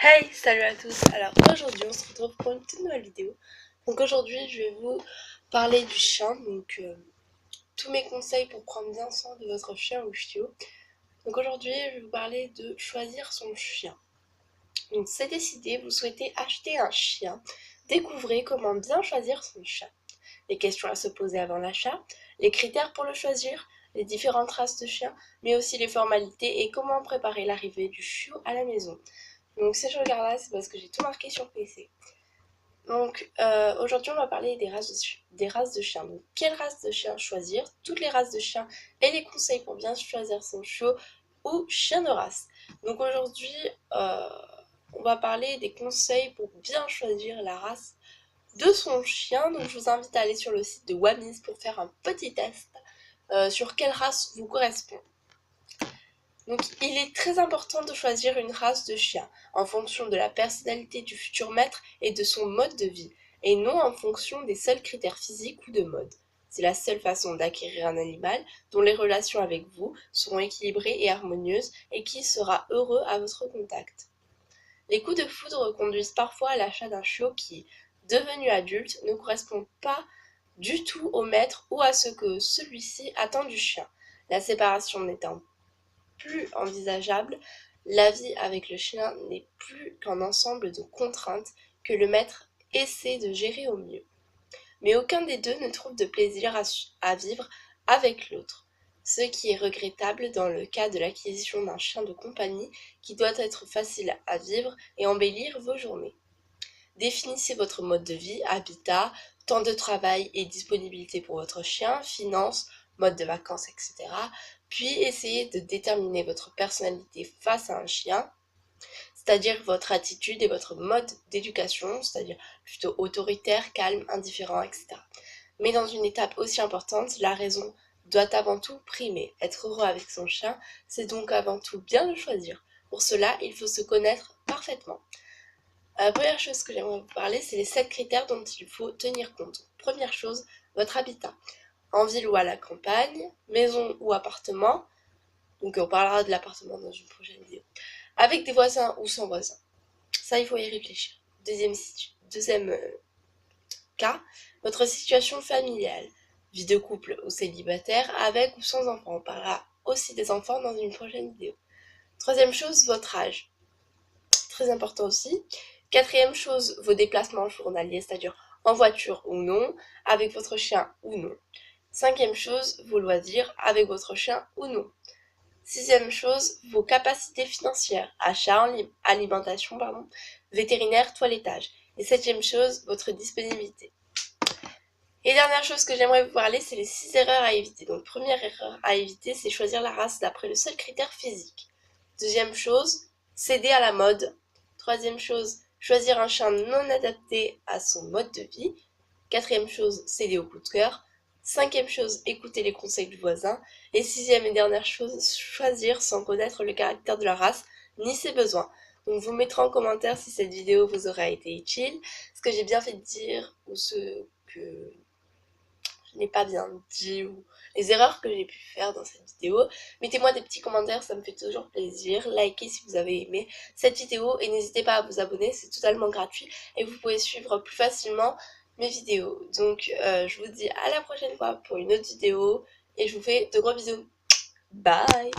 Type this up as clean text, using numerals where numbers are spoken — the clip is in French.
Hey, salut à tous. Alors aujourd'hui on se retrouve pour une toute nouvelle vidéo. Donc aujourd'hui je vais vous parler du chien, tous mes conseils pour prendre bien soin de votre chien ou chiot. Donc aujourd'hui je vais vous parler de choisir son chien. Donc c'est décidé, vous souhaitez acheter un chien, découvrez comment bien choisir son chien. Les questions à se poser avant l'achat, les critères pour le choisir, les différentes races de chiens, mais aussi les formalités et comment préparer l'arrivée du chiot à la maison. Donc si je regarde là, c'est parce que j'ai tout marqué sur PC. Donc aujourd'hui on va parler des races de chiens. Donc quelle race de chien choisir, toutes les races de chiens et les conseils pour bien choisir son chiot ou chien de race. Donc aujourd'hui on va parler des conseils pour bien choisir la race de son chien. Donc je vous invite à aller sur le site de Wamis pour faire un petit test sur quelle race vous correspond. Donc il est très important de choisir une race de chien en fonction de la personnalité du futur maître et de son mode de vie, et non en fonction des seuls critères physiques ou de mode. C'est la seule façon d'acquérir un animal dont les relations avec vous seront équilibrées et harmonieuses et qui sera heureux à votre contact. Les coups de foudre conduisent parfois à l'achat d'un chiot qui, devenu adulte, ne correspond pas du tout au maître ou à ce que celui-ci attend du chien. La séparation n'étant plus envisageable, la vie avec le chien n'est plus qu'un ensemble de contraintes que le maître essaie de gérer au mieux. Mais aucun des deux ne trouve de plaisir à vivre avec l'autre, ce qui est regrettable dans le cas de l'acquisition d'un chien de compagnie qui doit être facile à vivre et embellir vos journées. Définissez votre mode de vie, habitat, temps de travail et disponibilité pour votre chien, finances, mode de vacances, etc. Puis essayez de déterminer votre personnalité face à un chien, c'est-à-dire votre attitude et votre mode d'éducation, c'est-à-dire plutôt autoritaire, calme, indifférent, etc. Mais dans une étape aussi importante, la raison doit avant tout primer. Être heureux avec son chien, c'est donc avant tout bien le choisir. Pour cela, il faut se connaître parfaitement. La première chose que j'aimerais vous parler, c'est les 7 critères dont il faut tenir compte. Première chose, votre habitat. En ville ou à la campagne, maison ou appartement. Donc on parlera de l'appartement dans une prochaine vidéo. Avec des voisins ou sans voisins. Ça, il faut y réfléchir. Deuxième cas, votre situation familiale. Vie de couple ou célibataire, avec ou sans enfants. On parlera aussi des enfants dans une prochaine vidéo. Troisième chose, votre âge. Très important aussi. Quatrième chose, vos déplacements journaliers, c'est-à-dire en voiture ou non, avec votre chien ou non. Cinquième chose, vos loisirs, avec votre chien ou non. Sixième chose, vos capacités financières, achat, alimentation, vétérinaire, toilettage. Et septième chose, votre disponibilité. Et dernière chose que j'aimerais vous parler, c'est les 6 erreurs à éviter. Donc première erreur à éviter, c'est choisir la race d'après le seul critère physique. Deuxième chose, céder à la mode. Troisième chose, choisir un chien non adapté à son mode de vie. Quatrième chose, céder au coup de cœur. Cinquième chose, écouter les conseils du voisin. Et sixième et dernière chose, choisir sans connaître le caractère de la race ni ses besoins. Donc vous mettrez en commentaire si cette vidéo vous aura été utile, ce que j'ai bien fait de dire ou ce que je n'ai pas bien dit ou les erreurs que j'ai pu faire dans cette vidéo. Mettez-moi des petits commentaires, ça me fait toujours plaisir. Likez si vous avez aimé cette vidéo et n'hésitez pas à vous abonner, c'est totalement gratuit et vous pouvez suivre plus facilement mes vidéos. Donc je vous dis à la prochaine fois pour une autre vidéo et je vous fais de gros bisous. Bye!